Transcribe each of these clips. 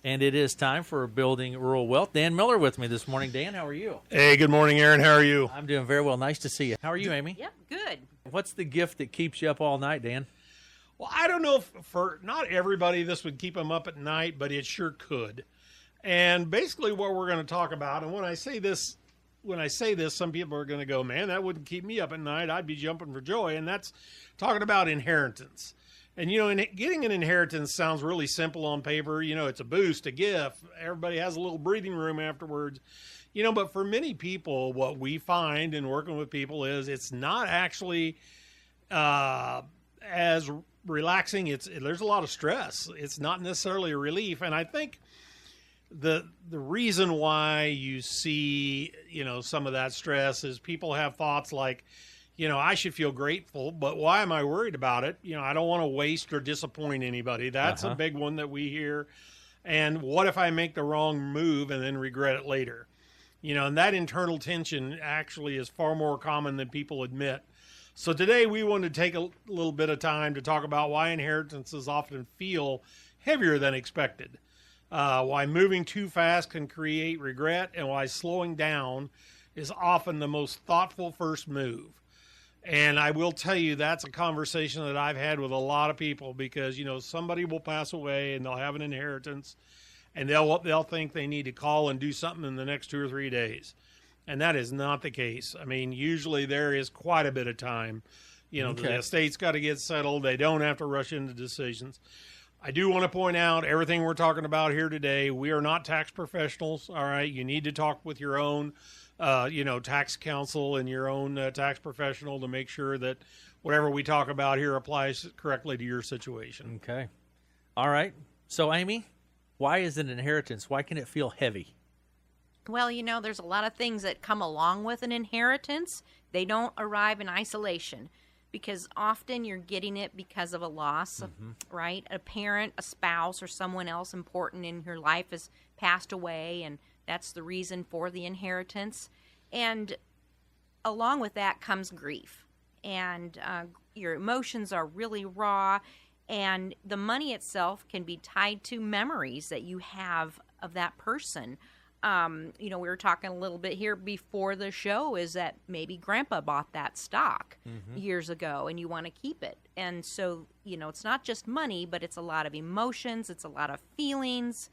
And it is time for Building Rural Wealth. Dan Miller with me this morning. Dan, how are you? Hey, good morning, Aaron. How are you? I'm doing very well. Nice to see you. How are you, Amy? Yep, good. What's the gift that keeps you up all night, Dan? Well, I don't know if for not everybody this would keep them up at night, but it sure could. And basically what we're going to talk about, and when I say this, some people are going to go, man, that wouldn't keep me up at night. I'd be jumping for joy. And that's talking about inheritance. And, getting an inheritance sounds really simple on paper. It's a boost, a gift. Everybody has a little breathing room afterwards. But for many people, what we find in working with people is it's not actually as relaxing. There's a lot of stress. It's not necessarily a relief. And I think the reason why you see, some of that stress is people have thoughts like, I should feel grateful, but why am I worried about it? I don't want to waste or disappoint anybody. That's a big one that we hear. And what if I make the wrong move and then regret it later? And that internal tension actually is far more common than people admit. So today we wanted to take a little bit of time to talk about why inheritances often feel heavier than expected, why moving too fast can create regret, and why slowing down is often the most thoughtful first move. And I will tell you, that's a conversation that I've had with a lot of people because, somebody will pass away and they'll have an inheritance and they'll think they need to call and do something in the next 2 or 3 days. And that is not the case. I mean, usually there is quite a bit of time. The estate's got to get settled. They don't have to rush into decisions. I do want to point out everything we're talking about here today, we are not tax professionals. All right. You need to talk with your own tax counsel and your own tax professional to make sure that whatever we talk about here applies correctly to your situation. Okay. All right. So, Amy, why is an inheritance? Why can it feel heavy? Well, there's a lot of things that come along with an inheritance. They don't arrive in isolation because often you're getting it because of a loss, right? A parent, a spouse, or someone else important in your life has passed away, and that's the reason for the inheritance. And along with that comes grief. And your emotions are really raw. And the money itself can be tied to memories that you have of that person. We were talking a little bit here before the show is that maybe grandpa bought that stock years ago and you want to keep it. And so, it's not just money, but it's a lot of emotions. It's a lot of feelings.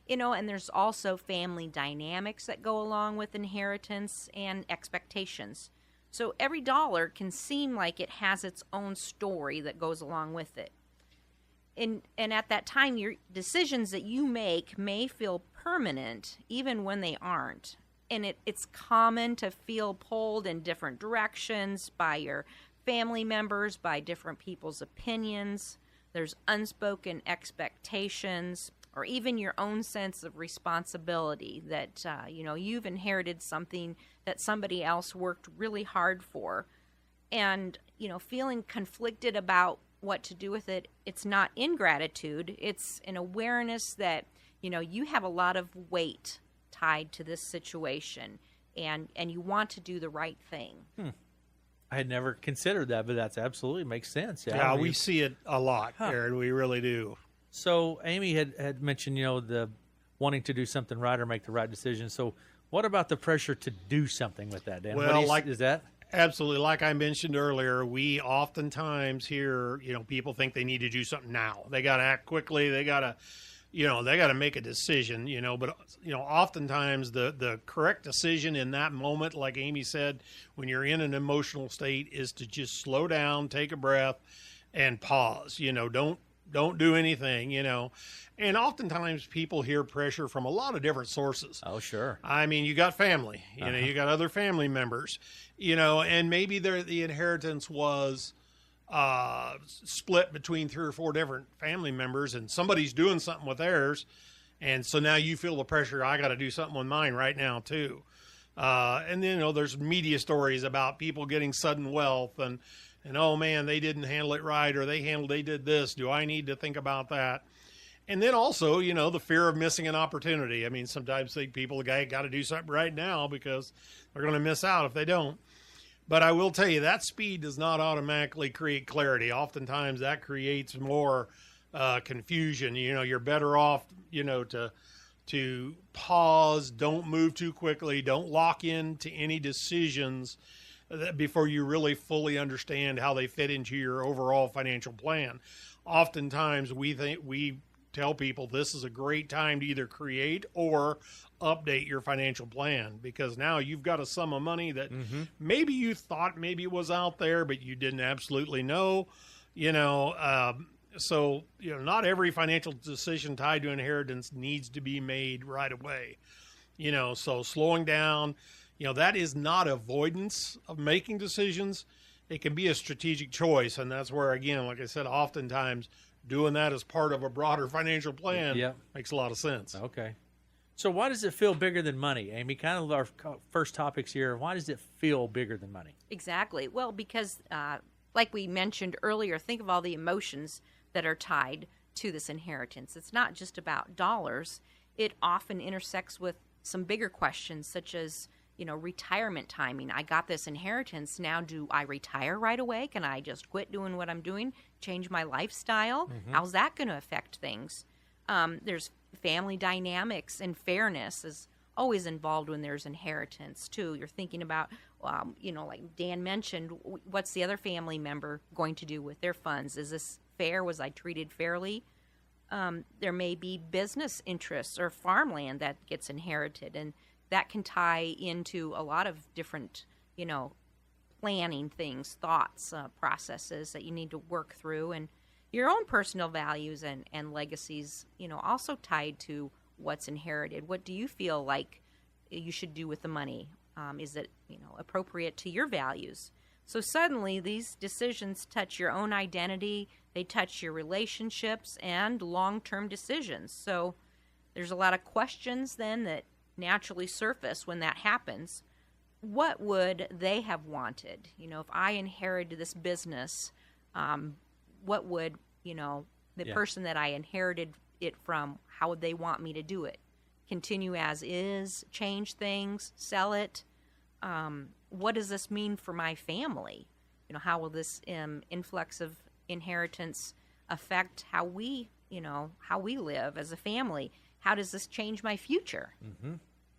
And there's also family dynamics that go along with inheritance and expectations. So every dollar can seem like it has its own story that goes along with it. And at that time, your decisions that you make may feel permanent, even when they aren't. And it's common to feel pulled in different directions by your family members, by different people's opinions. There's unspoken expectations, or even your own sense of responsibility that, you've inherited something that somebody else worked really hard for. And, feeling conflicted about what to do with it, it's not ingratitude. It's an awareness that, you have a lot of weight tied to this situation and you want to do the right thing. I had never considered that, but that's absolutely makes sense. Yeah, we see it a lot, Aaron. We really do. So Amy had mentioned, the wanting to do something right or make the right decision. So what about the pressure to do something with that, Dan? Well, is that? Absolutely. Like I mentioned earlier, we oftentimes hear, people think they need to do something now. They got to act quickly. They got to make a decision, but, oftentimes the correct decision in that moment, like Amy said, when you're in an emotional state is to just slow down, take a breath and pause, don't do anything, And oftentimes people hear pressure from a lot of different sources. Oh, sure. I mean, you got family, you got other family members, and maybe the inheritance was split between 3 or 4 different family members and somebody's doing something with theirs. And so now you feel the pressure. I got to do something with mine right now too. And then, there's media stories about people getting sudden wealth and oh man, they didn't handle it right, or they did this. Do I need to think about that? And then also, the fear of missing an opportunity. I mean, sometimes people got to do something right now because they're going to miss out if they don't. But I will tell you that speed does not automatically create clarity. Oftentimes that creates more confusion. You're better off, to pause, don't move too quickly, don't lock into any decisions before you really fully understand how they fit into your overall financial plan. Oftentimes we tell people this is a great time to either create or update your financial plan, because now you've got a sum of money that maybe you thought maybe was out there, but you didn't absolutely know, so, not every financial decision tied to inheritance needs to be made right away. So slowing down, that is not avoidance of making decisions. It can be a strategic choice. And that's where, again, like I said, oftentimes doing that as part of a broader financial plan makes a lot of sense. Okay. So why does it feel bigger than money, Amy? Kind of our first topics here. Why does it feel bigger than money? Exactly. Well, because like we mentioned earlier, think of all the emotions that are tied to this inheritance. It's not just about dollars. It often intersects with some bigger questions, such as, retirement timing. I got this inheritance. Now, do I retire right away? Can I just quit doing what I'm doing, change my lifestyle? How's that going to affect things? There's family dynamics, and fairness is always involved when there's inheritance, too. You're thinking about, like Dan mentioned, what's the other family member going to do with their funds? Is this fair? Was I treated fairly? There may be business interests or farmland that gets inherited, and that can tie into a lot of different, planning things, thoughts, processes that you need to work through, and your own personal values and legacies, also tied to what's inherited. What do you feel like you should do with the money? Is it, appropriate to your values? So suddenly these decisions touch your own identity, they touch your relationships and long-term decisions. So there's a lot of questions then that naturally surface when that happens. What would they have wanted? If I inherited this business, what would, the person that I inherited it from, how would they want me to do it? Continue as is, change things, sell it? What does this mean for my family? How will this influx of inheritance affect how we live as a family? How does this change my future?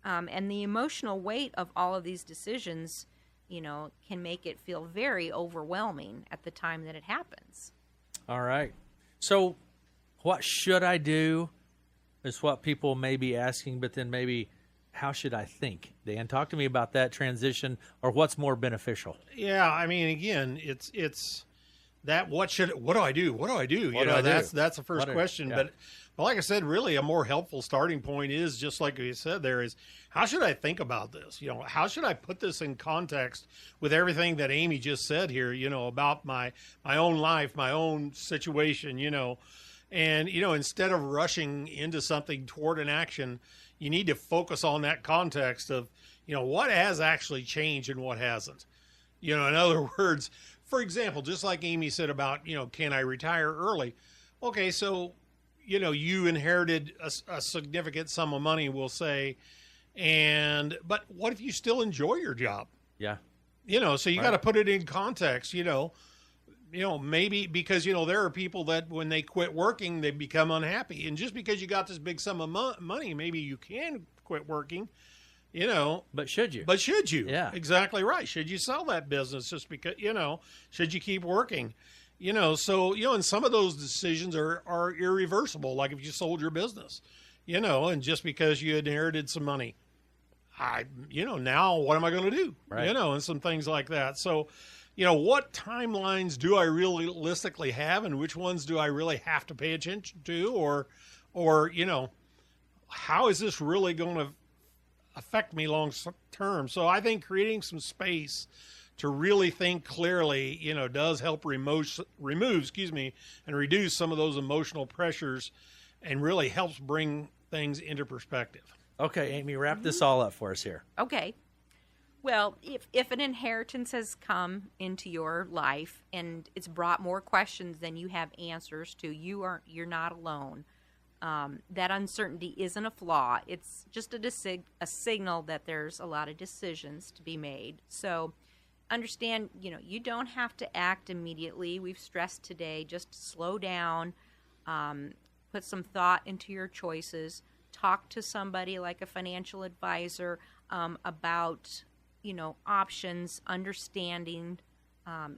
And the emotional weight of all of these decisions, can make it feel very overwhelming at the time that it happens. All right. So what should I do is what people may be asking, but then maybe how should I think? Dan, talk to me about that transition, or what's more beneficial. Yeah, I mean, again, it's that what do I do? What do I do? That's the first question. Yeah. But like I said, really a more helpful starting point is just like you said, there is, how should I think about this? How should I put this in context with everything that Amy just said here, about my own life, my own situation, and, instead of rushing into something toward an action, you need to focus on that context of, what has actually changed and what hasn't. In other words, for example, just like Amy said about, can I retire early? Okay, so, you inherited a significant sum of money, we'll say, but what if you still enjoy your job? Yeah. So you got to put it in context, maybe because, there are people that when they quit working, they become unhappy. And just because you got this big sum of money, maybe you can quit working, But should you? Yeah. Exactly right. Should you sell that business just because, should you keep working? So, and some of those decisions are irreversible. Like if you sold your business, and just because you inherited some money, now what am I going to do? Right. And some things like that. So, what timelines do I realistically have, and which ones do I really have to pay attention to, or how is this really going to affect me long term? So I think creating some space to really think clearly, does help remove, and reduce some of those emotional pressures, and really helps bring things into perspective. Okay, Amy, wrap this all up for us here. Okay. Well, if an inheritance has come into your life and it's brought more questions than you have answers to, you're not alone. That uncertainty isn't a flaw. It's just a signal that there's a lot of decisions to be made. So understand, you don't have to act immediately. We've stressed today, just slow down, Put some thought into your choices. Talk to somebody like a financial advisor about, options, understanding.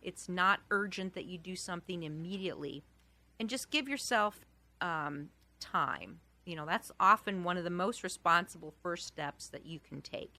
It's not urgent that you do something immediately. And just give yourself time. That's often one of the most responsible first steps that you can take.